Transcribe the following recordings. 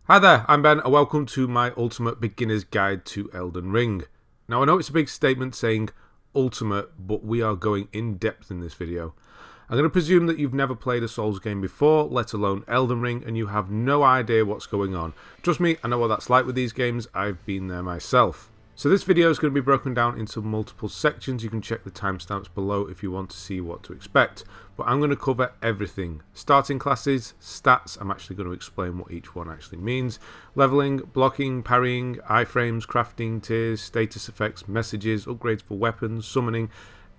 Hi there, I'm Ben and welcome to my ultimate beginner's guide to Elden Ring. Now I know it's a big statement saying ultimate, but we are going in depth in this video. I'm going to presume that you've never played a Souls game before, let alone Elden Ring, and you have no idea what's going on. Trust me, I know what that's like with these games, I've been there myself. So this video is going to be broken down into multiple sections. You can check the timestamps below if you want to see what to expect. But I'm going to cover everything. Starting classes, stats, I'm actually going to explain what each one actually means. Leveling, blocking, parrying, iframes, crafting, tiers, status effects, messages, upgrades for weapons, summoning,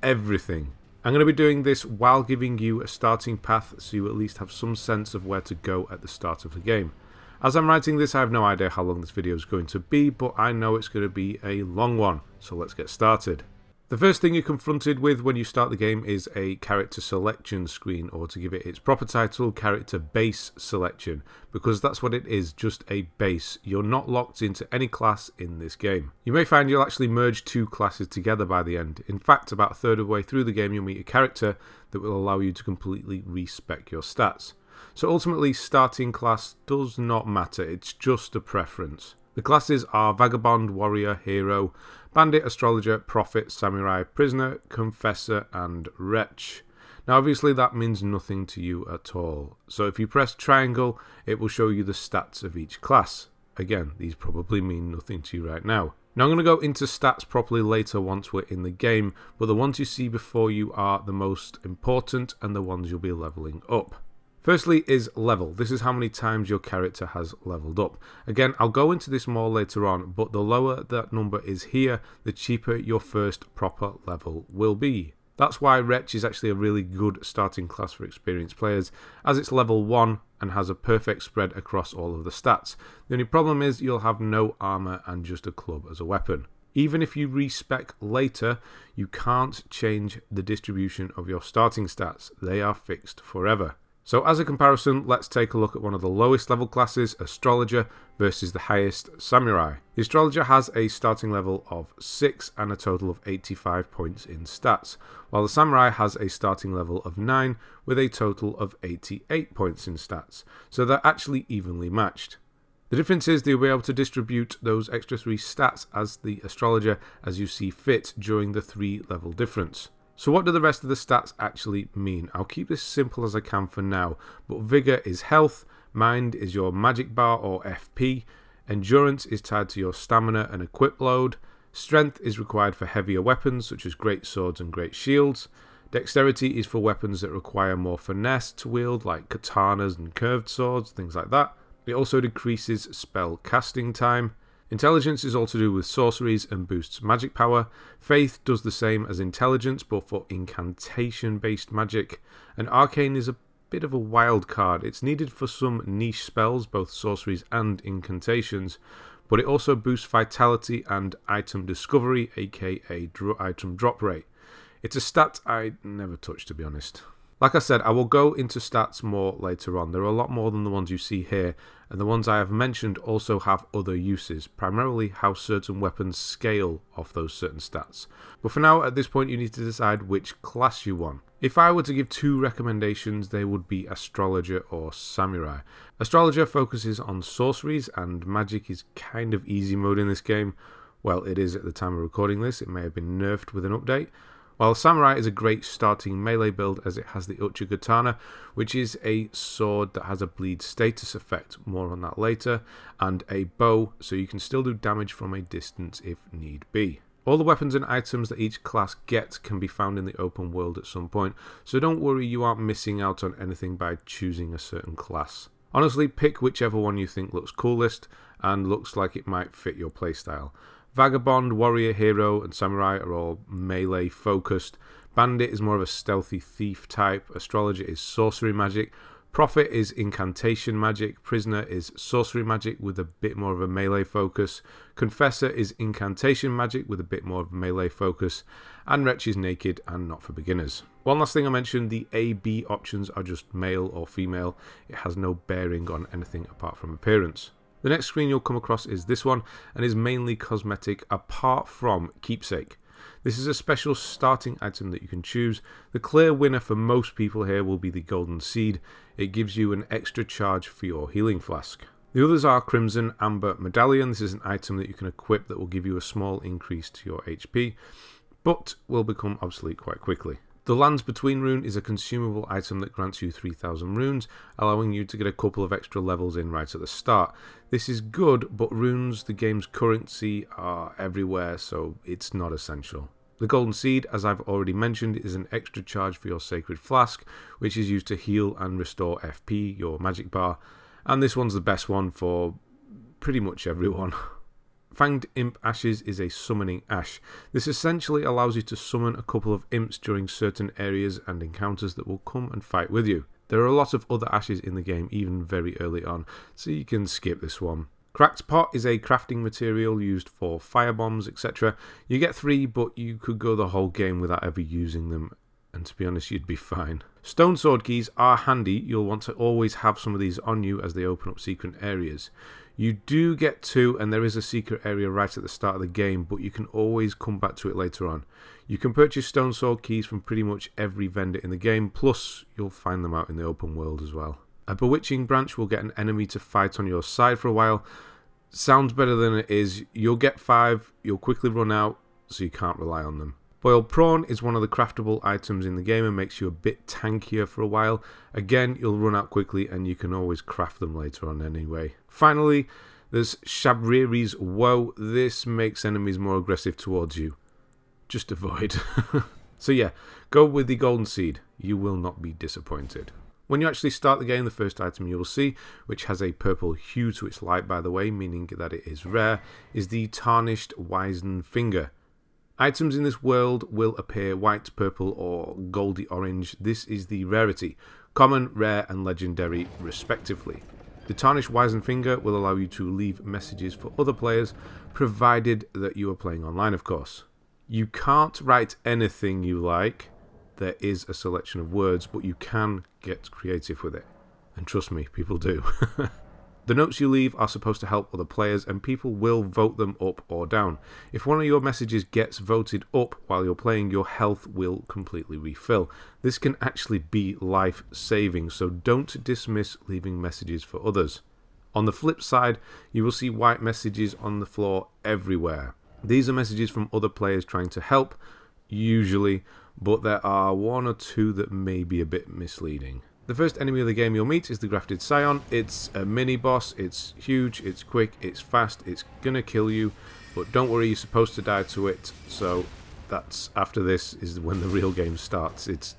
everything. I'm going to be doing this while giving you a starting path so you at least have some sense of where to go at the start of the game. As I'm writing this, I have no idea how long this video is going to be, but I know it's going to be a long one, so let's get started. The first thing you're confronted with when you start the game is a character selection screen, or to give it its proper title, character base selection, because that's what it is, just a base. You're not locked into any class in this game. You may find you'll actually merge two classes together by the end. In fact, about a third of the way through the game you'll meet a character that will allow you to completely respec your stats. So ultimately, starting class does not matter, it's just a preference. The classes are Vagabond, Warrior, Hero, Bandit, Astrologer, Prophet, Samurai, Prisoner, Confessor and Wretch. Now obviously that means nothing to you at all, so if you press triangle it will show you the stats of each class. Again, these probably mean nothing to you right now. Now I'm going to go into stats properly later once we're in the game, but the ones you see before you are the most important and the ones you'll be leveling up. Firstly is level. This is how many times your character has leveled up. Again, I'll go into this more later on, but the lower that number is here, the cheaper your first proper level will be. That's why Wretch is actually a really good starting class for experienced players, as it's level 1 and has a perfect spread across all of the stats. The only problem is you'll have no armour and just a club as a weapon. Even if you respec later, you can't change the distribution of your starting stats. They are fixed forever. So as a comparison, let's take a look at one of the lowest level classes, Astrologer, versus the highest, Samurai. The Astrologer has a starting level of 6 and a total of 85 points in stats, while the Samurai has a starting level of 9 with a total of 88 points in stats, so they're actually evenly matched. The difference is they'll be able to distribute those extra 3 stats as the Astrologer as you see fit during the 3 level difference. So what do the rest of the stats actually mean? I'll keep this simple as I can for now, but Vigor is health, Mind is your magic bar or FP, Endurance is tied to your stamina and equip load, Strength is required for heavier weapons such as great swords and great shields, Dexterity is for weapons that require more finesse to wield like katanas and curved swords, things like that. It also decreases spell casting time. Intelligence is all to do with sorceries and boosts magic power. Faith does the same as intelligence but for incantation based magic. And Arcane is a bit of a wild card. It's needed for some niche spells, both sorceries and incantations, but it also boosts vitality and item discovery, aka item drop rate. It's a stat I never touch, to be honest. Like I said, I will go into stats more later on. There are a lot more than the ones you see here, and the ones I have mentioned also have other uses, primarily how certain weapons scale off those certain stats. But for now, at this point, you need to decide which class you want. If I were to give 2 recommendations, they would be Astrologer or Samurai. Astrologer focuses on sorceries, and magic is kind of easy mode in this game. Well, it is at the time of recording this. It may have been nerfed with an update. While Samurai is a great starting melee build as it has the Uchigatana, which is a sword that has a bleed status effect, more on that later, and a bow, so you can still do damage from a distance if need be. All the weapons and items that each class gets can be found in the open world at some point, so don't worry you aren't missing out on anything by choosing a certain class. Honestly, pick whichever one you think looks coolest and looks like it might fit your playstyle. Vagabond, Warrior, Hero and Samurai are all melee focused. Bandit is more of a stealthy thief type. Astrologer is sorcery magic. Prophet is incantation magic. Prisoner is sorcery magic with a bit more of a melee focus. Confessor is incantation magic with a bit more of a melee focus. And Wretch is naked and not for beginners. One last thing I mentioned, the A-B options are just male or female. It has no bearing on anything apart from appearance. The next screen you'll come across is this one, and is mainly cosmetic apart from Keepsake. This is a special starting item that you can choose. The clear winner for most people here will be the Golden Seed. It gives you an extra charge for your healing flask. The others are Crimson Amber Medallion. This is an item that you can equip that will give you a small increase to your HP, but will become obsolete quite quickly. The Lands Between Rune is a consumable item that grants you 3,000 runes, allowing you to get a couple of extra levels in right at the start. This is good, but runes, the game's currency, are everywhere, so it's not essential. The Golden Seed, as I've already mentioned, is an extra charge for your Sacred Flask, which is used to heal and restore FP, your magic bar, and this one's the best one for pretty much everyone. Fanged Imp Ashes is a summoning ash. This essentially allows you to summon a couple of imps during certain areas and encounters that will come and fight with you. There are a lot of other ashes in the game, even very early on, so you can skip this one. Cracked Pot is a crafting material used for firebombs, etc. You get 3, but you could go the whole game without ever using them, and to be honest, you'd be fine. Stone Sword Keys are handy. You'll want to always have some of these on you as they open up secret areas. You do get 2, and there is a secret area right at the start of the game, but you can always come back to it later on. You can purchase Stone Sword Keys from pretty much every vendor in the game, plus you'll find them out in the open world as well. A Bewitching Branch will get an enemy to fight on your side for a while. Sounds better than it is. You'll get 5, you'll quickly run out, so you can't rely on them. Boiled Prawn is one of the craftable items in the game and makes you a bit tankier for a while. Again, you'll run out quickly and you can always craft them later on anyway. Finally, there's Shabriri's Woe. This makes enemies more aggressive towards you. Just avoid. So yeah, go with the Golden Seed. You will not be disappointed. When you actually start the game, the first item you will see, which has a purple hue to its light by the way, meaning that it is rare, is the Tarnished Wizen Finger. Items in this world will appear white, purple or goldy orange. This is the rarity, common, rare and legendary respectively. The Tarnished Wizen Finger will allow you to leave messages for other players, provided that you are playing online of course. You can't write anything you like. There is a selection of words, but you can get creative with it. And trust me, people do. The notes you leave are supposed to help other players, and people will vote them up or down. If one of your messages gets voted up while you're playing, your health will completely refill. This can actually be life-saving, so don't dismiss leaving messages for others. On the flip side, you will see white messages on the floor everywhere. These are messages from other players trying to help, usually, but there are 1 or 2 that may be a bit misleading. The first enemy of the game you'll meet is the Grafted Scion. It's a mini-boss, it's huge, it's quick, it's fast, it's gonna kill you, but don't worry, you're supposed to die to it, so that's after this is when the real game starts. It's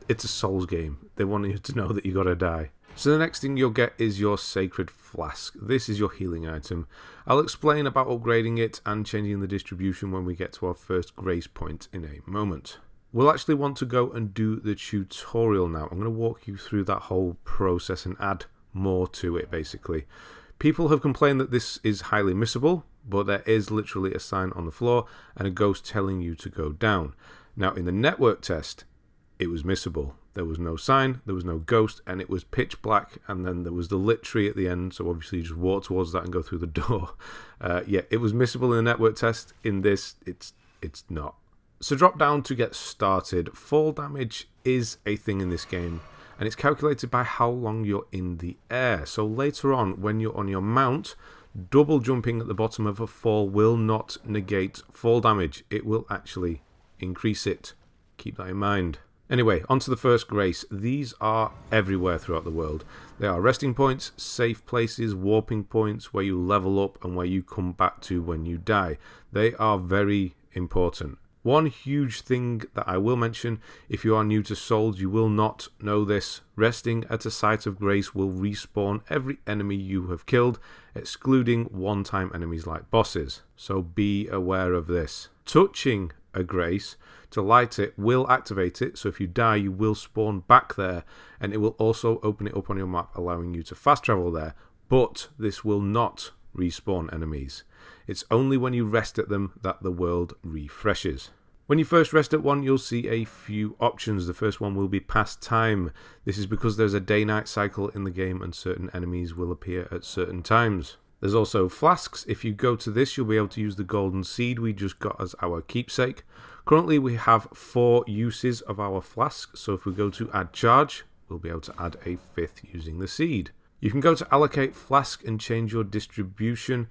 a Souls game. They want you to know that you gotta die. So the next thing you'll get is your Sacred Flask. This is your healing item. I'll explain about upgrading it and changing the distribution when we get to our first grace point in a moment. We'll actually want to go and do the tutorial now. I'm going to walk you through that whole process and add more to it basically. People have complained that this is highly missable, but there is literally a sign on the floor and a ghost telling you to go down. Now in the network test, it was missable. There was no sign, there was no ghost, and it was pitch black, and then there was the lit tree at the end, so obviously you just walk towards that and go through the door. Yeah, it was missable in the network test. In this, it's not. So drop down to get started. Fall damage is a thing in this game, and it's calculated by how long you're in the air. So later on, when you're on your mount, double jumping at the bottom of a fall will not negate fall damage. It will actually increase it. Keep that in mind. Anyway, on to the first grace. These are everywhere throughout the world. They are resting points, safe places, warping points, where you level up and where you come back to when you die. They are very important. One huge thing that I will mention, if you are new to Souls, you will not know this. Resting at a site of grace will respawn every enemy you have killed, excluding one-time enemies like bosses. So be aware of this. Touching a grace to light it will activate it, so if you die you will spawn back there, and it will also open it up on your map, allowing you to fast travel there, but this will not respawn enemies. It's only when you rest at them that the world refreshes. When you first rest at one, you'll see a few options. The first one will be past time. This is because there's a day-night cycle in the game and certain enemies will appear at certain times. There's also flasks. If you go to this, you'll be able to use the golden seed we just got as our keepsake. Currently we have 4 uses of our flask, so if we go to add charge, we'll be able to add a 5th using the seed. You can go to allocate Flask and change your distribution.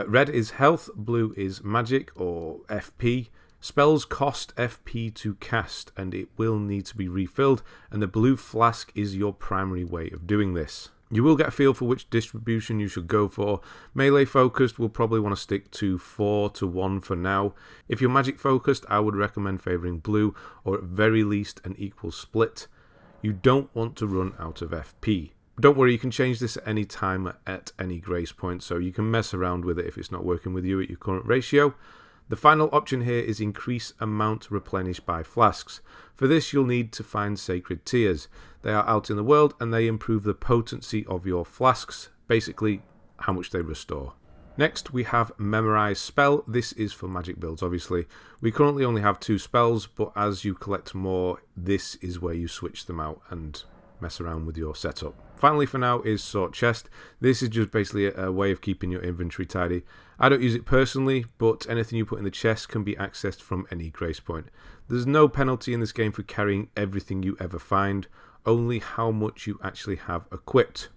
Red is health, blue is magic or FP. Spells cost FP to cast and it will need to be refilled, and the blue flask is your primary way of doing this. You will get a feel for which distribution you should go for. Melee focused will probably want to stick to 4-1 for now. If you're magic focused, I would recommend favouring blue, or at very least an equal split. You don't want to run out of FP. Don't worry, you can change this at any time at any grace point, so you can mess around with it if it's not working with you at your current ratio. The final option here is increase amount replenished by flasks. For this you'll need to find sacred tears. They are out in the world and they improve the potency of your flasks, basically how much they restore. Next we have memorize spell. This is for magic builds obviously. We currently only have 2 spells, but as you collect more, this is where you switch them out and mess around with your setup. Finally for now is sort chest. This is just basically a way of keeping your inventory tidy. I don't use it personally, but anything you put in the chest can be accessed from any grace point. There's no penalty in this game for carrying everything you ever find, only how much you actually have equipped,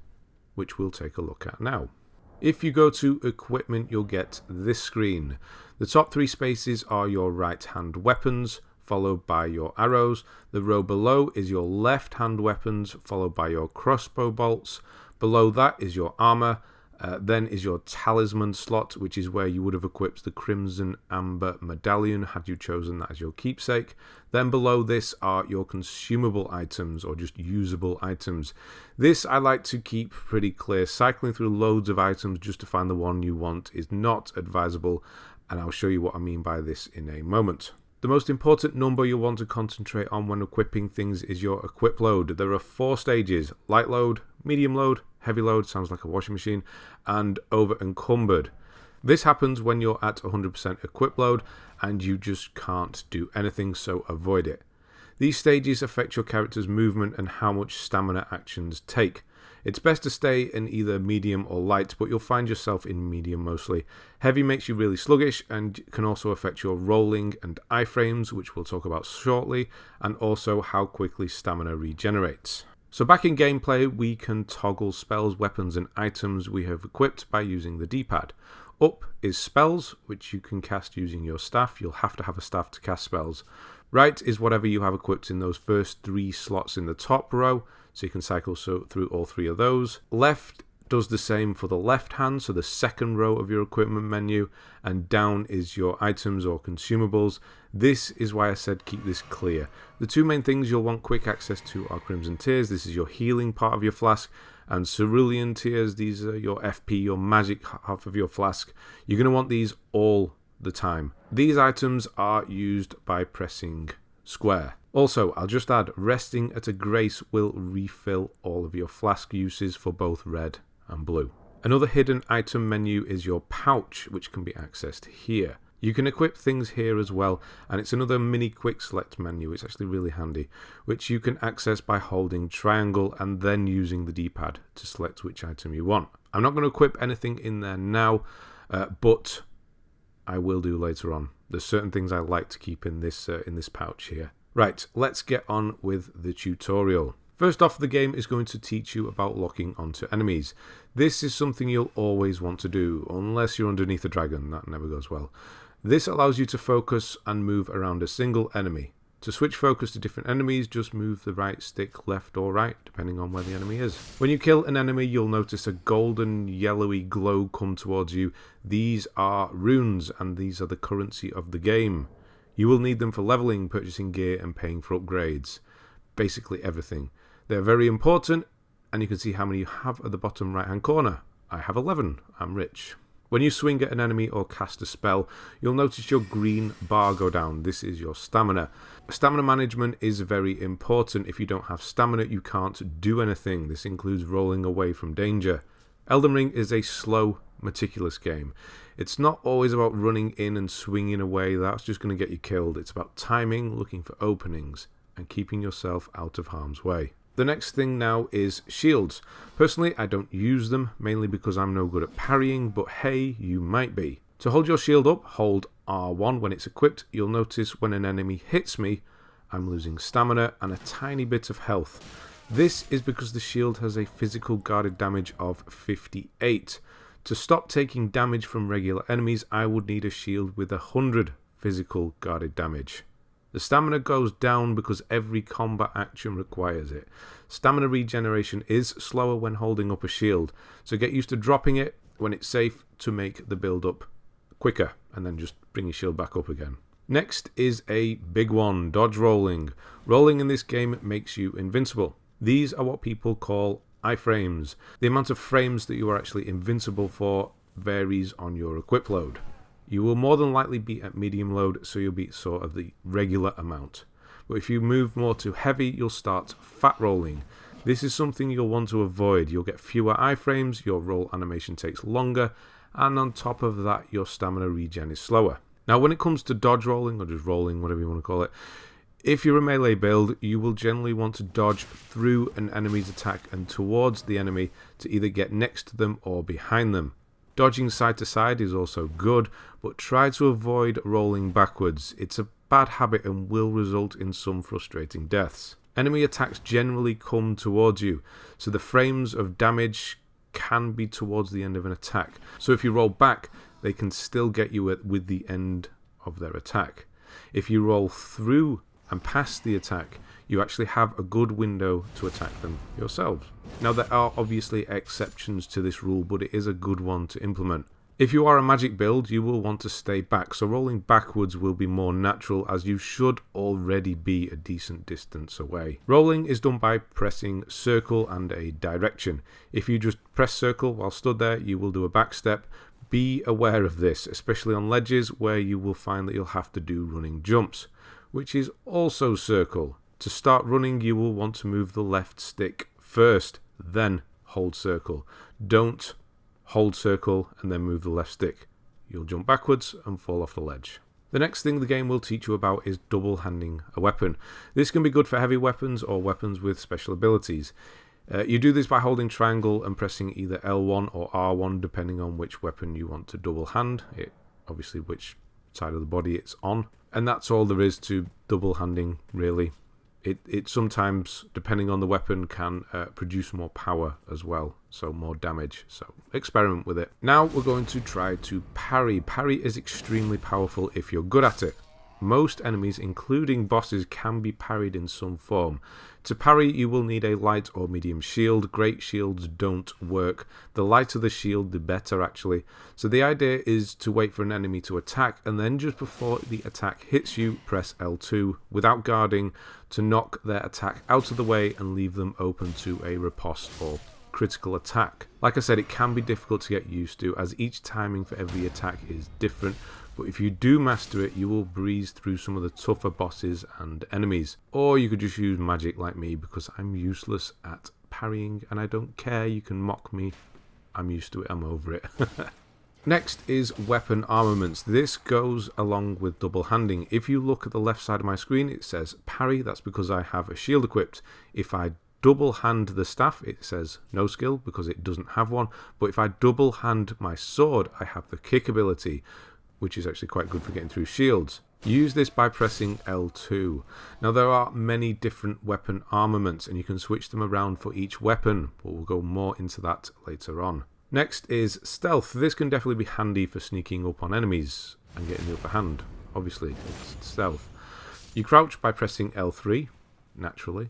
which we'll take a look at now. If you go to equipment, you'll get this screen. The top 3 spaces are your right hand weapons, followed by your arrows. The row below is your left hand weapons, followed by your crossbow bolts. Below that is your armor, then is your talisman slot, which is where you would have equipped the crimson amber medallion had you chosen that as your keepsake. Then below this are your consumable items, or just usable items. This I like to keep pretty clear. Cycling through loads of items just to find the one you want is not advisable, and I'll show you what I mean by this in a moment. The most important number you'll want to concentrate on when equipping things is your equip load. There are 4 stages: light load, medium load, heavy load, sounds like a washing machine, and over encumbered. This happens when you're at 100% equip load and you just can't do anything, so avoid it. These stages affect your character's movement and how much stamina actions take. It's best to stay in either medium or light, but you'll find yourself in medium mostly. Heavy makes you really sluggish and can also affect your rolling and iframes, which we'll talk about shortly, and also how quickly stamina regenerates. So back in gameplay, we can toggle spells, weapons and items we have equipped by using the D-pad. Up is spells, which you can cast using your staff. You'll have to have a staff to cast spells. Right is whatever you have equipped in those first 3 slots in the top row, so you can cycle through all 3 of those. Left does the same for the left hand, so the second row of your equipment menu, and down is your items or consumables. This is why I said keep this clear. The 2 main things you'll want quick access to are Crimson Tears. This is your healing part of your flask, and Cerulean Tears. These are your FP, your magic half of your flask. You're going to want these all the time. These items are used by pressing square. Also, I'll just add, resting at a grace will refill all of your flask uses for both red and blue. Another hidden item menu is your pouch, which can be accessed here. You can equip things here as well, and it's another mini quick select menu. It's actually really handy, which you can access by holding triangle and then using the D-pad to select which item you want. I'm not going to equip anything in there now, but I will do later on. There's certain things I like to keep in this pouch here. Right, let's get on with the tutorial. First off, the game is going to teach you about locking onto enemies. This is something you'll always want to do, unless you're underneath a dragon. That never goes well. This allows you to focus and move around a single enemy. To switch focus to different enemies, just move the right stick left or right, depending on where the enemy is. When you kill an enemy, you'll notice a golden yellowy glow come towards you. These are runes, and these are the currency of the game. You will need them for leveling, purchasing gear, and paying for upgrades. Basically everything. They're very important, and you can see how many you have at the bottom right hand corner. I have 11. I'm rich. When you swing at an enemy or cast a spell, you'll notice your green bar go down. This is your stamina. Stamina management is very important. If you don't have stamina, you can't do anything. This includes rolling away from danger. Elden Ring is a slow, meticulous game. It's not always about running in and swinging away. That's just going to get you killed. It's about timing, looking for openings, and keeping yourself out of harm's way. The next thing now is shields. Personally, I don't use them, mainly because I'm no good at parrying, but hey, you might be. To hold your shield up, hold R1 when it's equipped. You'll notice when an enemy hits me, I'm losing stamina and a tiny bit of health. This is because the shield has a physical guarded damage of 58. To stop taking damage from regular enemies, I would need a shield with 100 physical guarded damage. The stamina goes down because every combat action requires it. Stamina regeneration is slower when holding up a shield, so get used to dropping it when it's safe to make the build up quicker, and then just bring your shield back up again. Next is a big one, dodge rolling. Rolling in this game makes you invincible. These are what people call iframes. The amount of frames that you are actually invincible for varies on your equip load. You will more than likely be at medium load, so you'll be sort of the regular amount. But if you move more to heavy, you'll start fat rolling. This is something you'll want to avoid. You'll get fewer iframes, your roll animation takes longer, and on top of that, your stamina regen is slower. Now, when it comes to dodge rolling, or just rolling, whatever you want to call it, if you're a melee build, you will generally want to dodge through an enemy's attack and towards the enemy to either get next to them or behind them. Dodging side to side is also good, but try to avoid rolling backwards. It's a bad habit and will result in some frustrating deaths. Enemy attacks generally come towards you, so the frames of damage can be towards the end of an attack. So if you roll back, they can still get you with the end of their attack. If you roll through and past the attack, you actually have a good window to attack them yourselves. Now, there are obviously exceptions to this rule, but it is a good one to implement. If you are a magic build, you will want to stay back, so rolling backwards will be more natural as you should already be a decent distance away. Rolling is done by pressing circle and a direction. If you just press circle while stood there, you will do a back step. Be aware of this, especially on ledges where you will find that you'll have to do running jumps, which is also circle. To start running, you will want to move the left stick first, then hold circle. Don't hold circle and then move the left stick. You'll jump backwards and fall off the ledge. The next thing the game will teach you about is double handing a weapon. This can be good for heavy weapons or weapons with special abilities. You do this by holding triangle and pressing either L1 or R1 depending on which weapon you want to double hand. Obviously which side of the body it's on. And that's all there is to double handing, really. It sometimes, depending on the weapon, can produce more power as well, so more damage. So experiment with it. Now we're going to try to parry. Parry is extremely powerful if you're good at it. Most enemies, including bosses, can be parried in some form. To parry, you will need a light or medium shield. Great shields don't work. The lighter the shield, the better, actually. So the idea is to wait for an enemy to attack, and then just before the attack hits you, press L2 without guarding to knock their attack out of the way and leave them open to a riposte or critical attack. Like I said, it can be difficult to get used to as each timing for every attack is different. But if you do master it, you will breeze through some of the tougher bosses and enemies. Or you could just use magic like me because I'm useless at parrying and I don't care. You can mock me. I'm used to it. I'm over it. Next is weapon armaments. This goes along with double handing. If you look at the left side of my screen, it says parry. That's because I have a shield equipped. If I double hand the staff, it says no skill because it doesn't have one. But if I double hand my sword, I have the kick ability, which is actually quite good for getting through shields. Use this by pressing L2. Now there are many different weapon armaments and you can switch them around for each weapon, but we'll go more into that later on. Next is stealth. This can definitely be handy for sneaking up on enemies and getting the upper hand. Obviously, it's stealth. You crouch by pressing L3, naturally,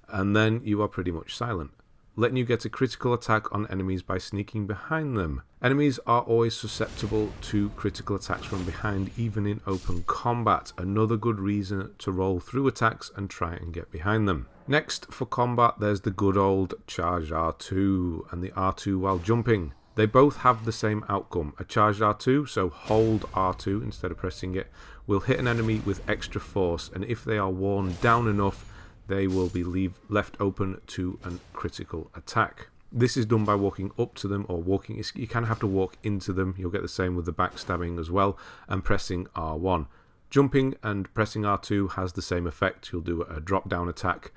and then you are pretty much silent, letting you get a critical attack on enemies by sneaking behind them. Enemies are always susceptible to critical attacks from behind, even in open combat. Another good reason to roll through attacks and try and get behind them. Next, for combat, there's the good old charge R2 and the R2 while jumping. They both have the same outcome. A charged R2, so hold R2 instead of pressing it, will hit an enemy with extra force, and if they are worn down enough, they will be left open to a critical attack. This is done by walking up to them or walking. You kind of have to walk into them. You'll get the same with the backstabbing as well, and pressing R1. Jumping and pressing R2 has the same effect. You'll do a drop down attack.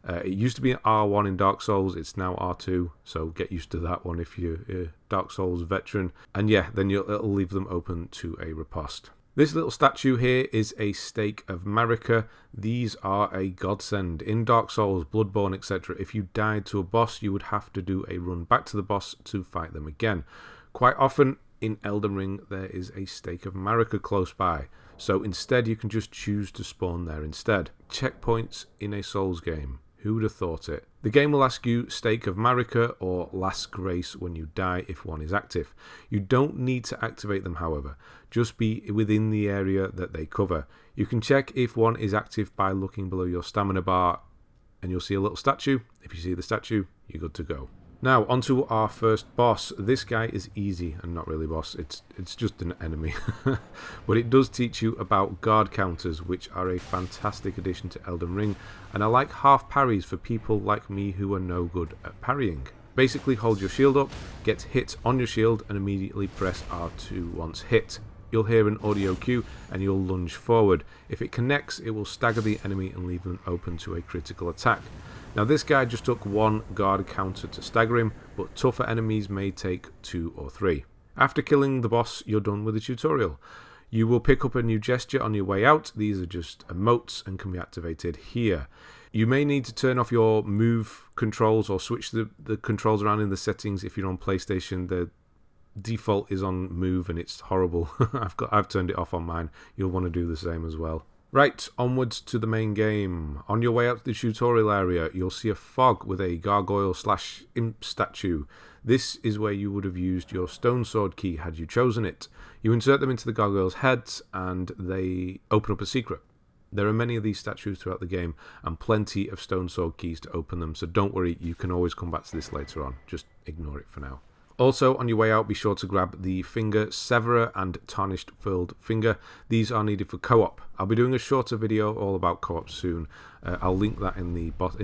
It used to be R1 in Dark Souls. It's now R2, so get used to that one if you're a Dark Souls veteran. And yeah, then it'll leave them open to a riposte. This little statue here is a stake of Marika. These are a godsend. In Dark Souls, Bloodborne, etc., if you died to a boss, you would have to do a run back to the boss to fight them again. Quite often in Elden Ring, there is a stake of Marika close by, so instead you can just choose to spawn there instead. Checkpoints in a Souls game. Who would have thought it? The game will ask you Stake of Marika or Last Grace when you die if one is active. You don't need to activate them, however. Just be within the area that they cover. You can check if one is active by looking below your stamina bar and you'll see a little statue. If you see the statue, you're good to go. Now, onto our first boss. This guy is easy and not really boss. It's just an enemy. But it does teach you about guard counters, which are a fantastic addition to Elden Ring. And I like half parries for people like me who are no good at parrying. Basically, hold your shield up, get hit on your shield, and immediately press R2 once hit. You'll hear an audio cue and you'll lunge forward. If it connects, it will stagger the enemy and leave them open to a critical attack. Now this guy just took one guard counter to stagger him, but tougher enemies may take 2 or 3. After killing the boss, you're done with the tutorial. You will pick up a new gesture on your way out. These are just emotes and can be activated here. You may need to turn off your move controls or switch the controls around in the settings if you're on PlayStation. The default is on move and it's horrible. I've turned it off on mine. You'll want to do the same as well. Right, onwards to the main game. On your way out to the tutorial area, you'll see a fog with a gargoyle/imp statue. This is where you would have used your stone sword key had you chosen it. You insert them into the gargoyle's heads and they open up a secret. There are many of these statues throughout the game and plenty of stone sword keys to open them, so don't worry, you can always come back to this later on. Just ignore it for now. Also, on your way out, be sure to grab the Finger Severer and Tarnished Furled Finger. These are needed for co-op. I'll be doing a shorter video all about co-op soon. I'll link that in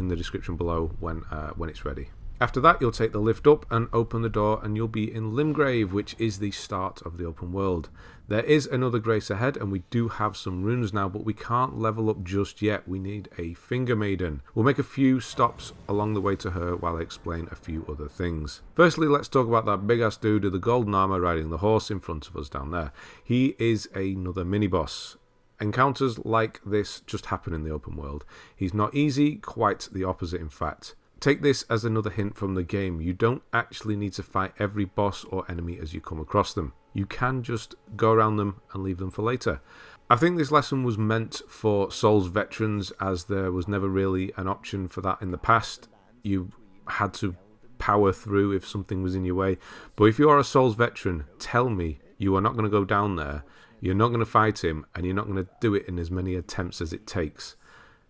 the description below when it's ready. After that, you'll take the lift up and open the door and you'll be in Limgrave, which is the start of the open world. There is another grace ahead and we do have some runes now, but we can't level up just yet. We need a Finger Maiden. We'll make a few stops along the way to her while I explain a few other things. Firstly, let's talk about that big ass dude with the golden armor riding the horse in front of us down there. He is another mini-boss. Encounters like this just happen in the open world. He's not easy, quite the opposite in fact. Take this as another hint from the game. You don't actually need to fight every boss or enemy as you come across them. You can just go around them and leave them for later. I think this lesson was meant for Souls veterans, as there was never really an option for that in the past. You had to power through if something was in your way. But if you are a Souls veteran, tell me you are not going to go down there, you're not going to fight him, and you're not going to do it in as many attempts as it takes.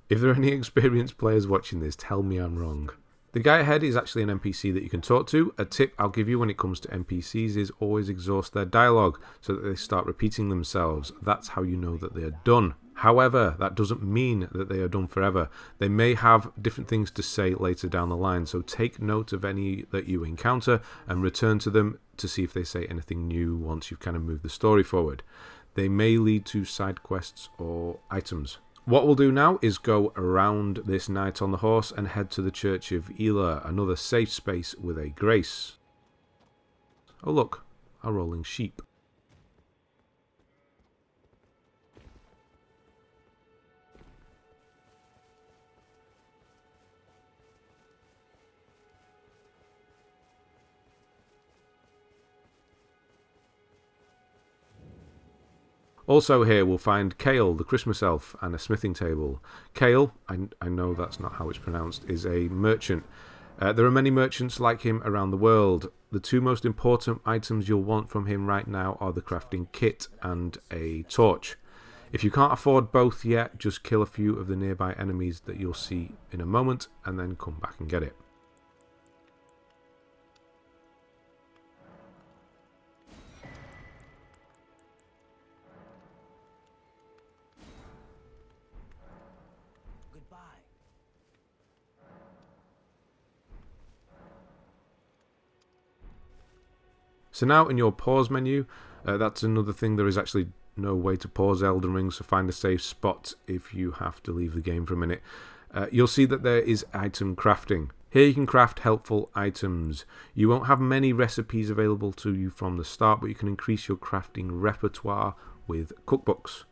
If there are any experienced players watching this, tell me I'm wrong. The guy ahead is actually an NPC that you can talk to. A tip I'll give you when it comes to NPCs is always exhaust their dialogue so that they start repeating themselves. That's how you know that they are done. However, that doesn't mean that they are done forever. They may have different things to say later down the line, so take note of any that you encounter and return to them to see if they say anything new once you've kind of moved the story forward. They may lead to side quests or items. What we'll do now is go around this knight on the horse and head to the Church of Ela, another safe space with a grace. Oh look, a rolling sheep. Also here we'll find Kale, the Christmas elf, and a smithing table. Kale, I know that's not how it's pronounced, is a merchant. There are many merchants like him around the world. The two most important items you'll want from him right now are the crafting kit and a torch. If you can't afford both yet, just kill a few of the nearby enemies that you'll see in a moment and then come back and get it. So now in your pause menu, that's another thing, there is actually no way to pause Elden Ring, so find a safe spot if you have to leave the game for a minute. You'll see that there is item crafting. Here you can craft helpful items. You won't have many recipes available to you from the start, but you can increase your crafting repertoire with cookbooks.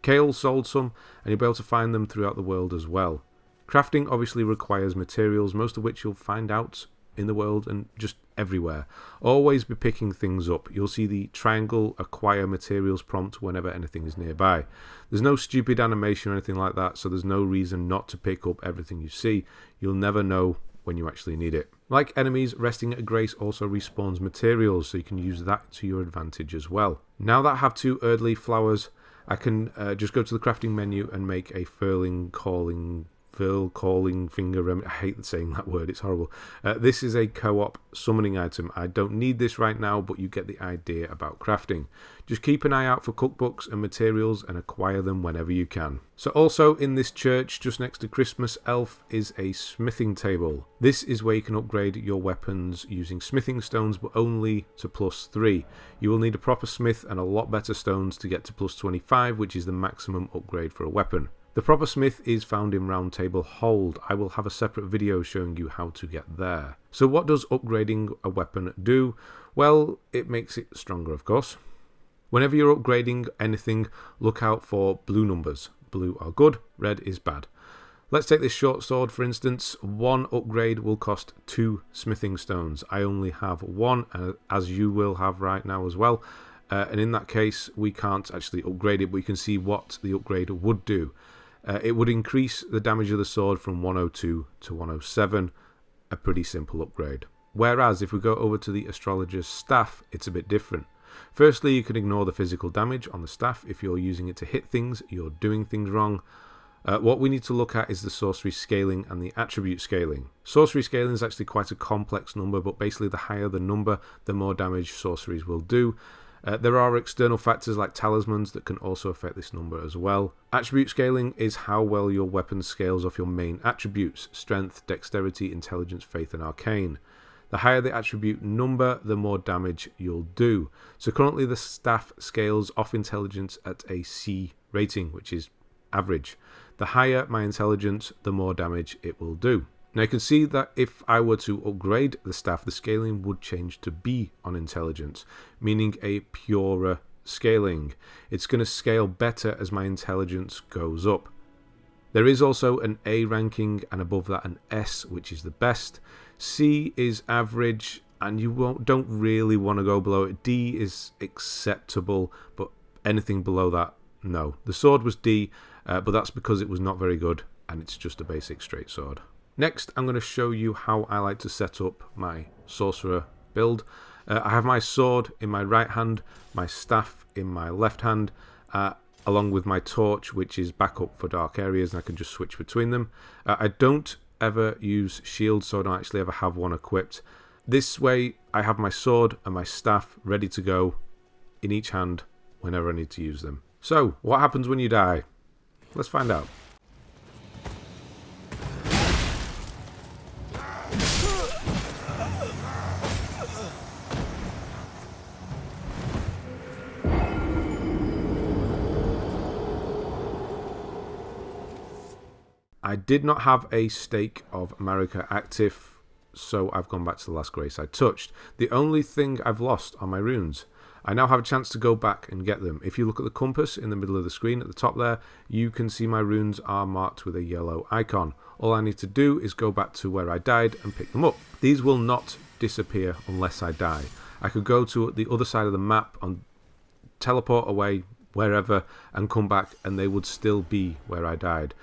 Kale sold some, and you'll be able to find them throughout the world as well. Crafting obviously requires materials, most of which you'll find out in the world and just everywhere. Always be picking things up. You'll see the triangle acquire materials prompt whenever anything is nearby. There's no stupid animation or anything like that, so there's no reason not to pick up everything you see. You'll never know when you actually need it. Like enemies, resting at grace also respawns materials, so you can use that to your advantage as well. Now that I have 2 earthly flowers, I can just go to the crafting menu and make a furl calling finger remedy. I hate saying that word, it's horrible. This is a co-op summoning item. I don't need this right now, but you get the idea about crafting. Just keep an eye out for cookbooks and materials and acquire them whenever you can. So also in this church just next to Christmas Elf is a smithing table. This is where you can upgrade your weapons using smithing stones, but only to +3. You will need a proper smith and a lot better stones to get to +25, which is the maximum upgrade for a weapon. The proper smith is found in Round Table Hold. I will have a separate video showing you how to get there. So what does upgrading a weapon do? Well, it makes it stronger, of course. Whenever you're upgrading anything, look out for blue numbers. Blue are good, red is bad. Let's take this short sword for instance. 1 upgrade will cost 2 smithing stones. I only have 1, as you will have right now as well. And in that case, we can't actually upgrade it, but you can see what the upgrade would do. It would increase the damage of the sword from 102 to 107, a pretty simple upgrade. Whereas if we go over to the astrologer's staff, it's a bit different. Firstly, you can ignore the physical damage on the staff. If you're using it to hit things, you're doing things wrong. What we need to look at is the sorcery scaling and the attribute scaling. Sorcery scaling is actually quite a complex number, but basically the higher the number, the more damage sorceries will do. There are external factors like talismans that can also affect this number as well. Attribute scaling is how well your weapon scales off your main attributes: strength, dexterity, intelligence, faith and arcane. The higher the attribute number, the more damage you'll do. So currently the staff scales off intelligence at a C rating, which is average. The higher my intelligence, the more damage it will do. Now you can see that if I were to upgrade the staff, the scaling would change to B on intelligence, meaning a purer scaling. It's going to scale better as my intelligence goes up. There is also an A ranking, and above that an S, which is the best. C is average, and you don't really want to go below it. D is acceptable, but anything below that, no. The sword was D, but that's because it was not very good, and it's just a basic straight sword. Next, I'm going to show you how I like to set up my sorcerer build. I have my sword in my right hand, my staff in my left hand, along with my torch, which is backup for dark areas, and I can just switch between them. I don't ever use shields, so I don't actually ever have one equipped. This way, I have my sword and my staff ready to go in each hand whenever I need to use them. So, what happens when you die? Let's find out. I did not have a stake of Marika active, so I've gone back to the last grace I touched. The only thing I've lost are my runes. I now have a chance to go back and get them. If you look at the compass in the middle of the screen at the top there, you can see my runes are marked with a yellow icon. All I need to do is go back to where I died and pick them up. These will not disappear unless I die. I could go to the other side of the map and teleport away wherever and come back, and they would still be where I died.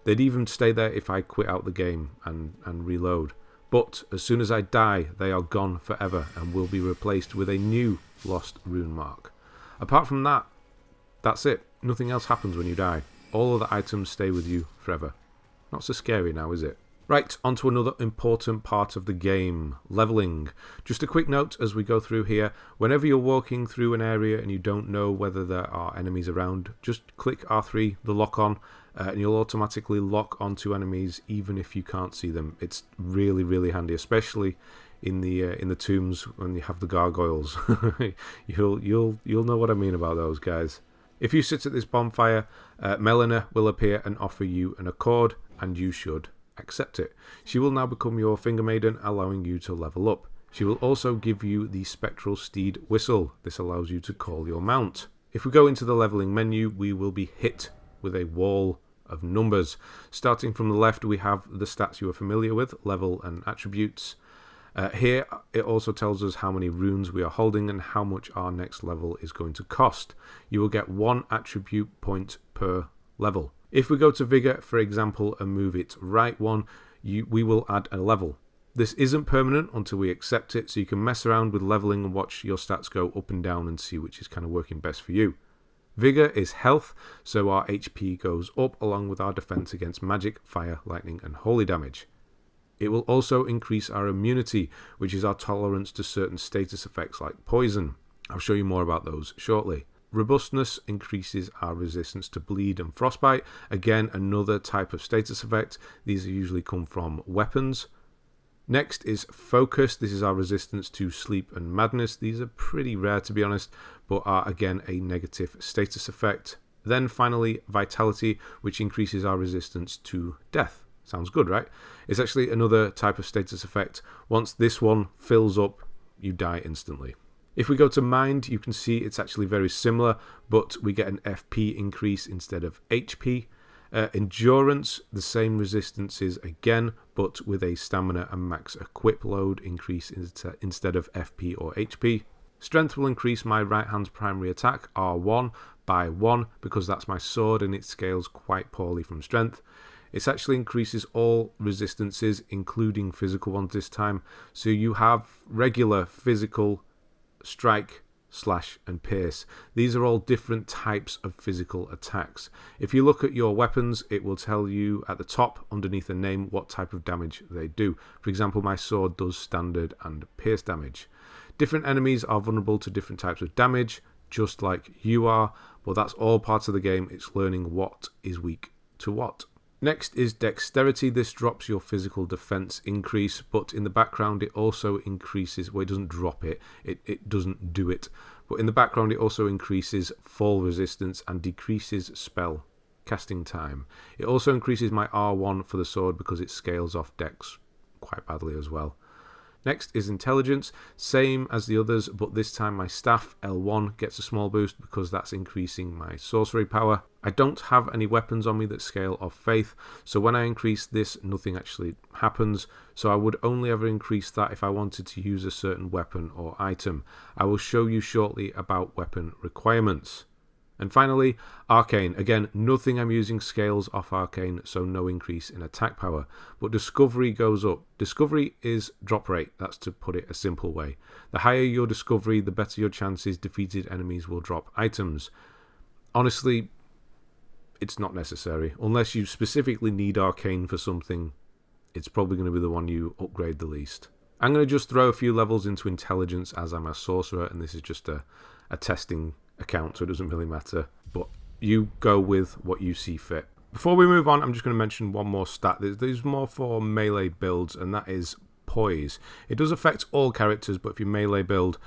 They'd even stay there if I quit out the game and reload. But as soon as I die, they are gone forever and will be replaced with a new lost rune mark. Apart from that, that's it. Nothing else happens when you die. All other items stay with you forever. Not so scary now, is it? Right, on to another important part of the game, leveling. Just a quick note as we go through here, whenever you're walking through an area and you don't know whether there are enemies around, just click R3, the lock on, and you'll automatically lock onto enemies even if you can't see them. It's really, really handy, especially in the tombs when you have the gargoyles. you'll know what I mean about those guys. If you sit at this bonfire, Melina will appear and offer you an accord, and you should accept it. She will now become your finger maiden, allowing you to level up. She will also give you the spectral steed whistle. This allows you to call your mount. If we go into the leveling menu, we will be hit with a wall of numbers. Starting from the left, we have the stats you are familiar with, level and attributes. Here, it also tells us how many runes we are holding and how much our next level is going to cost. You will get 1 attribute point per level. If we go to Vigor, for example, and move it right 1, we will add a level. This isn't permanent until we accept it, so you can mess around with leveling and watch your stats go up and down and see which is kind of working best for you. Vigor is health, so our HP goes up along with our defense against magic, fire, lightning and holy damage. It will also increase our immunity, which is our tolerance to certain status effects like poison. I'll show you more about those shortly. Robustness increases our resistance to bleed and frostbite. Again, another type of status effect. These usually come from weapons. Next is Focus. This is our resistance to sleep and madness. These are pretty rare, to be honest, but are again a negative status effect. Then finally, Vitality, which increases our resistance to death. Sounds good, right? It's actually another type of status effect. Once this one fills up, you die instantly. If we go to Mind, you can see it's actually very similar, but we get an FP increase instead of HP. Endurance, the same resistances again, but with a stamina and max equip load increase instead of FP or HP. Strength will increase my right hand's primary attack, R1, by 1, because that's my sword and it scales quite poorly from strength. It actually increases all resistances, including physical ones this time. So you have regular, physical, strike, slash and pierce. These are all different types of physical attacks. If you look at your weapons, it will tell you at the top underneath the name what type of damage they do. For example, my sword does standard and pierce damage. Different enemies are vulnerable to different types of damage, just like you are, but that's all part of the game. It's learning what is weak to what. Next is Dexterity. This drops your physical defense increase, but in the background it also increases, well, it doesn't drop it, it doesn't do it, but in the background it also increases fall resistance and decreases spell casting time. It also increases my R1 for the sword because it scales off dex quite badly as well. Next is Intelligence, same as the others, but this time my staff, L1, gets a small boost because that's increasing my sorcery power. I don't have any weapons on me that scale off faith, so when I increase this, nothing actually happens, so I would only ever increase that if I wanted to use a certain weapon or item. I will show you shortly about weapon requirements. And finally, Arcane. Again, nothing I'm using scales off Arcane, so no increase in attack power. But Discovery goes up. Discovery is drop rate, that's to put it a simple way. The higher your Discovery, the better your chances defeated enemies will drop items. Honestly, it's not necessary. Unless you specifically need Arcane for something, it's probably going to be the one you upgrade the least. I'm going to just throw a few levels into Intelligence as I'm a sorcerer, and this is just a testing account, so it doesn't really matter, but you go with what you see fit. Before we move on, I'm just going to mention one more stat. There's more for melee builds, and that is Poise. It does affect all characters, but if you melee build,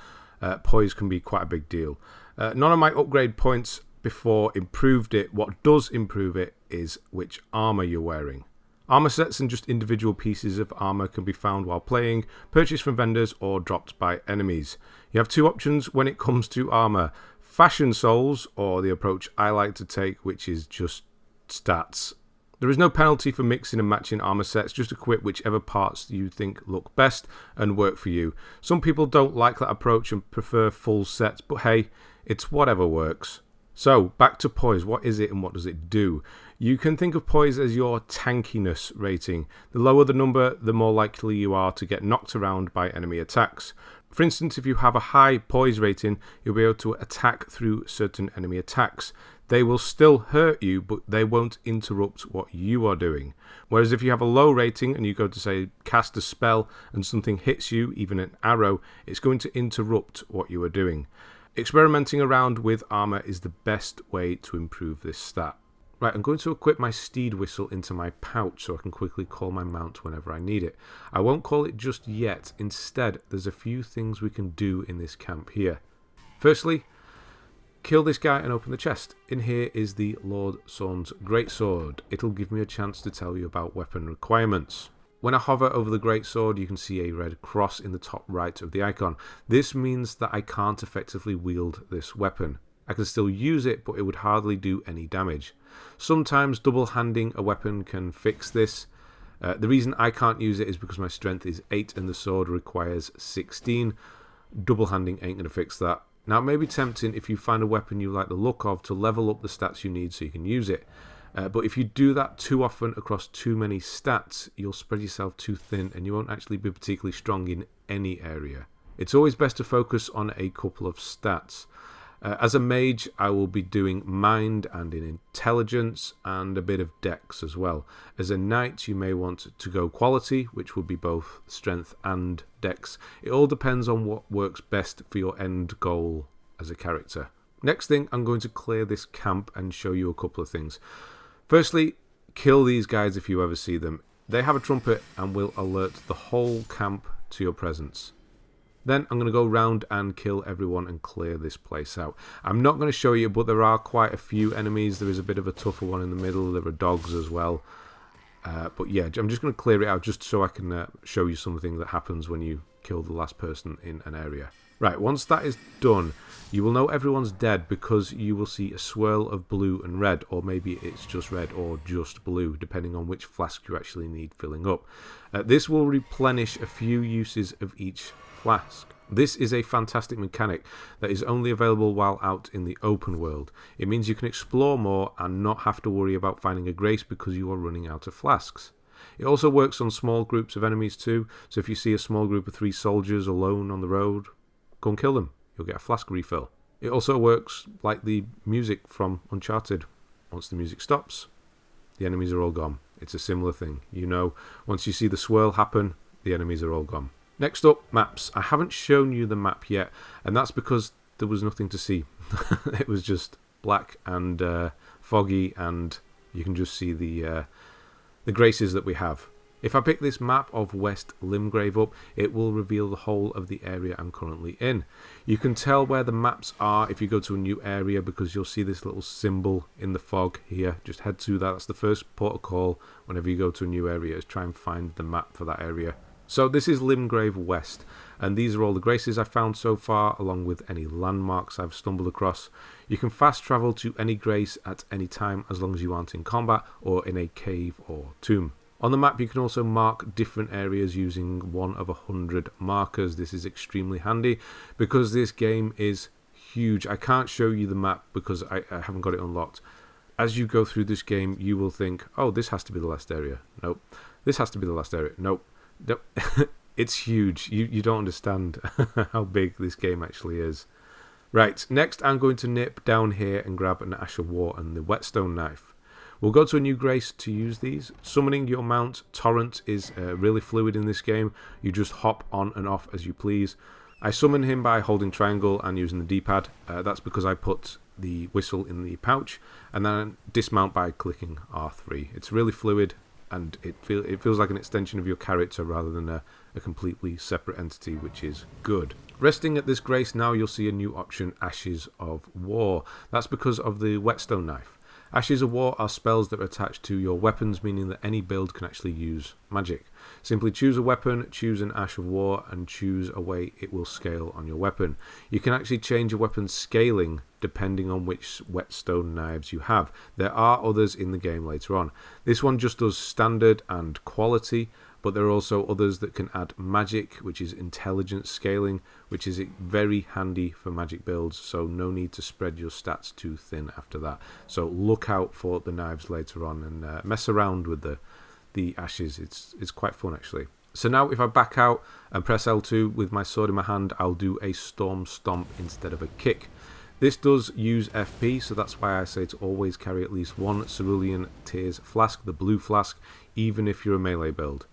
Poise can be quite a big deal. None of my upgrade points before improved it. What does improve it is which armor you're wearing. Armor sets and just individual pieces of armor can be found while playing, purchased from vendors, or dropped by enemies. You have two options when it comes to armor: Fashion Souls, or the approach I like to take, which is just stats. There is no penalty for mixing and matching armor sets, just equip whichever parts you think look best and work for you. Some people don't like that approach and prefer full sets, but hey, it's whatever works. So, back to Poise. What is it and what does it do? You can think of Poise as your tankiness rating. The lower the number, the more likely you are to get knocked around by enemy attacks. For instance, if you have a high Poise rating, you'll be able to attack through certain enemy attacks. They will still hurt you, but they won't interrupt what you are doing. Whereas if you have a low rating and you go to, say, cast a spell and something hits you, even an arrow, it's going to interrupt what you are doing. Experimenting around with armor is the best way to improve this stat. Right, I'm going to equip my steed whistle into my pouch so I can quickly call my mount whenever I need it. I won't call it just yet. Instead, there's a few things we can do in this camp here. Firstly, kill this guy and open the chest. In here is the Lord Son's greatsword. It'll give me a chance to tell you about weapon requirements. When I hover over the greatsword, you can see a red cross in the top right of the icon. This means that I can't effectively wield this weapon. I can still use it, but it would hardly do any damage. Sometimes double-handing a weapon can fix this. The reason I can't use it is because my strength is 8 and the sword requires 16. Double-handing ain't going to fix that. Now, it may be tempting if you find a weapon you like the look of to level up the stats you need so you can use it. But if you do that too often across too many stats, you'll spread yourself too thin and you won't actually be particularly strong in any area. It's always best to focus on a couple of stats. As a mage, I will be doing mind and in intelligence and a bit of dex as well. As a knight, you may want to go quality, which would be both strength and dex. It all depends on what works best for your end goal as a character. Next thing, I'm going to clear this camp and show you a couple of things. Firstly, kill these guys if you ever see them. They have a trumpet and will alert the whole camp to your presence. Then I'm going to go round and kill everyone and clear this place out. I'm not going to show you, but there are quite a few enemies. There is a bit of a tougher one in the middle. There are dogs as well. But yeah, I'm just going to clear it out just so I can show you something that happens when you kill the last person in an area. Right, once that is done, you will know everyone's dead because you will see a swirl of blue and red, or maybe it's just red or just blue, depending on which flask you actually need filling up. This will replenish a few uses of each flask. This is a fantastic mechanic that is only available while out in the open world. It means you can explore more and not have to worry about finding a grace because you are running out of flasks. It also works on small groups of enemies too, so if you see a small group of 3 soldiers alone on the road, go and kill them. You'll get a flask refill. It also works like the music from Uncharted. Once the music stops, the enemies are all gone. It's a similar thing. You know, once you see the swirl happen, the enemies are all gone. Next up, maps. I haven't shown you the map yet, and that's because there was nothing to see. It was just black and foggy, and you can just see the graces that we have. If I pick this map of West Limgrave up, it will reveal the whole of the area I'm currently in. You can tell where the maps are if you go to a new area because you'll see this little symbol in the fog here. Just head to that. That's the first port of call whenever you go to a new area, is try and find the map for that area. So this is Limgrave West, and these are all the graces I've found so far, along with any landmarks I've stumbled across. You can fast travel to any grace at any time as long as you aren't in combat or in a cave or tomb. On the map you can also mark different areas using 1 of 100 markers. This is extremely handy because this game is huge. I can't show you the map because I haven't got it unlocked. As you go through this game you will think, oh, this has to be the last area. Nope. This has to be the last area. Nope. Nope. It's huge. You don't understand how big this game actually is. Right, next I'm going to nip down here and grab an Ash of War and the whetstone knife. We'll go to a new grace to use these. Summoning your mount, Torrent, is really fluid in this game. You just hop on and off as you please. I summon him by holding triangle and using the D-pad. That's because I put the whistle in the pouch, and then dismount by clicking R3. It's really fluid, and it feels like an extension of your character rather than a completely separate entity, which is good. Resting at this grace now, you'll see a new option, Ashes of War. That's because of the whetstone knife. Ashes of War are spells that are attached to your weapons, meaning that any build can actually use magic. Simply choose a weapon, choose an Ash of War, and choose a way it will scale on your weapon. You can actually change your weapon's scaling depending on which whetstone knives you have. There are others in the game later on. This one just does standard and quality, but there are also others that can add magic, which is intelligence scaling, which is very handy for magic builds, so no need to spread your stats too thin after that. So look out for the knives later on and mess around with the ashes. It's quite fun actually. So now if I back out and press L2 with my sword in my hand, I'll do a storm stomp instead of a kick. This does use FP, so that's why I say to always carry at least one Cerulean Tears flask, the blue flask, even if you're a melee build.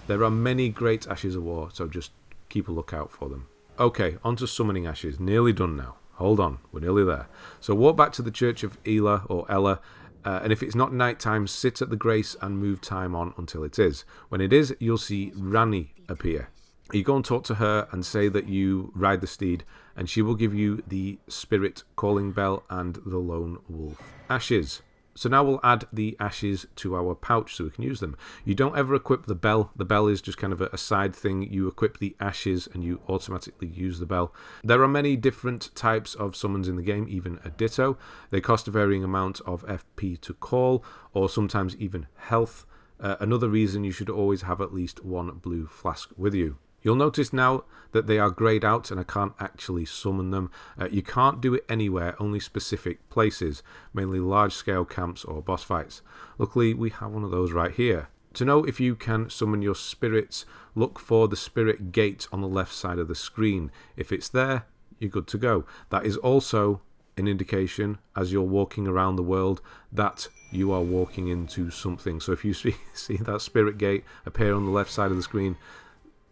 There are many great Ashes of War, so just keep a lookout for them. Okay, on to summoning ashes. Nearly done now. Hold on, we're nearly there. So walk back to the Church of Ela, or Ella, and if it's not night time, sit at the grace and move time on until it is. When it is, you'll see Rani appear. You go and talk to her and say that you ride the steed, and she will give you the Spirit Calling Bell and the Lone Wolf Ashes. So now we'll add the ashes to our pouch so we can use them. You don't ever equip the bell. The bell is just kind of a side thing. You equip the ashes and you automatically use the bell. There are many different types of summons in the game, even a ditto. They cost a varying amount of FP to call, or sometimes even health. Another reason you should always have at least one blue flask with you. You'll notice now that they are greyed out and I can't actually summon them. You can't do it anywhere, only specific places, mainly large-scale camps or boss fights. Luckily, we have one of those right here. To know if you can summon your spirits, look for the spirit gate on the left side of the screen. If it's there, you're good to go. That is also an indication, as you're walking around the world, that you are walking into something. So if you see that spirit gate appear on the left side of the screen,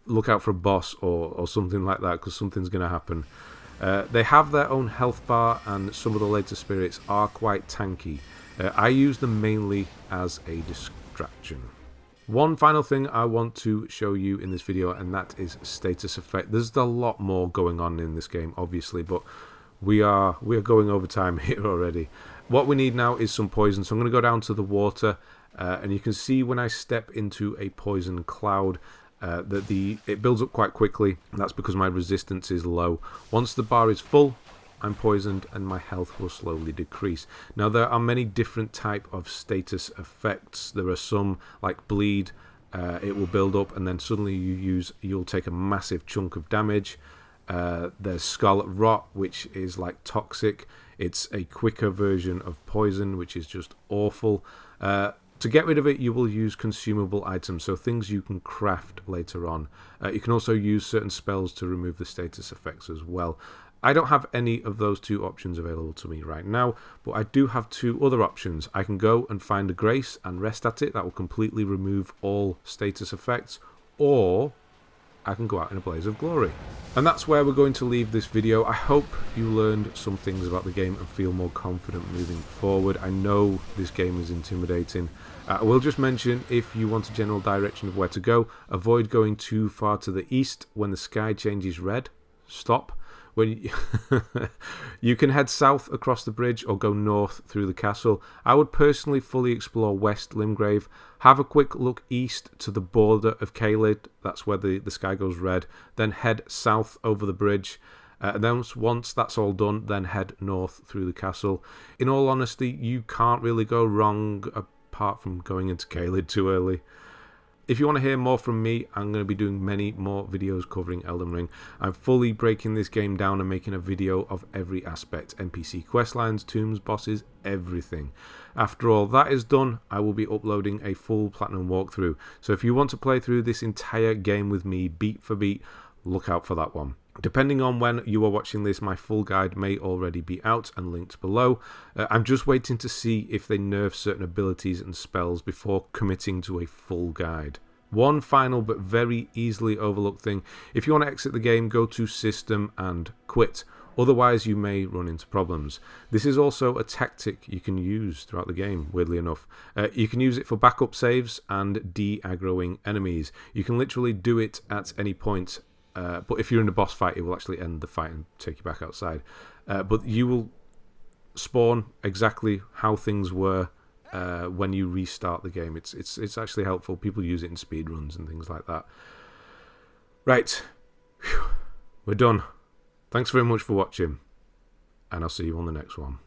look out for a boss or something like that, because something's going to happen. They have their own health bar, and some of the later spirits are quite tanky. I use them mainly as a distraction. One final thing I want to show you in this video, and that is status effect. There's a lot more going on in this game, obviously, but we are going over time here already. What we need now is some poison, so I'm going to go down to the water, and you can see when I step into a poison cloud, that it builds up quite quickly, and that's because my resistance is low. Once the bar is full, I'm poisoned and my health will slowly decrease. Now there are many different type of status effects. There are some like bleed, it will build up and then suddenly you'll take a massive chunk of damage. There's scarlet rot, which is like toxic. It's a quicker version of poison, which is just awful. To get rid of it, you will use consumable items, so things you can craft later on. You can also use certain spells to remove the status effects as well. I don't have any of those two options available to me right now, but I do have two other options. I can go and find a grace and rest at it. That will completely remove all status effects, or I can go out in a blaze of glory. And that's where we're going to leave this video. I hope you learned some things about the game and feel more confident moving forward. I know this game is intimidating. I will just mention, if you want a general direction of where to go, avoid going too far to the east. When the sky changes red, stop. When you can head south across the bridge or go north through the castle. I would personally fully explore West Limgrave. Have a quick look east to the border of Caelid. That's where the sky goes red. Then head south over the bridge. And then once that's all done, then head north through the castle. In all honesty, you can't really go wrong apart from going into Caelid too early. If you want to hear more from me, I'm going to be doing many more videos covering Elden Ring. I'm fully breaking this game down and making a video of every aspect. NPC questlines, tombs, bosses, everything. After all that is done, I will be uploading a full platinum walkthrough. So if you want to play through this entire game with me, beat for beat, look out for that one. Depending on when you are watching this, my full guide may already be out and linked below. I'm just waiting to see if they nerf certain abilities and spells before committing to a full guide. One final but very easily overlooked thing: if you want to exit the game, go to System and quit. Otherwise you may run into problems. This is also a tactic you can use throughout the game, weirdly enough. You can use it for backup saves and de-aggroing enemies. You can literally do it at any point. But if you're in a boss fight, it will actually end the fight and take you back outside. But you will spawn exactly how things were when you restart the game. It's actually helpful. People use it in speedruns and things like that. Right. Whew. We're done. Thanks very much for watching, and I'll see you on the next one.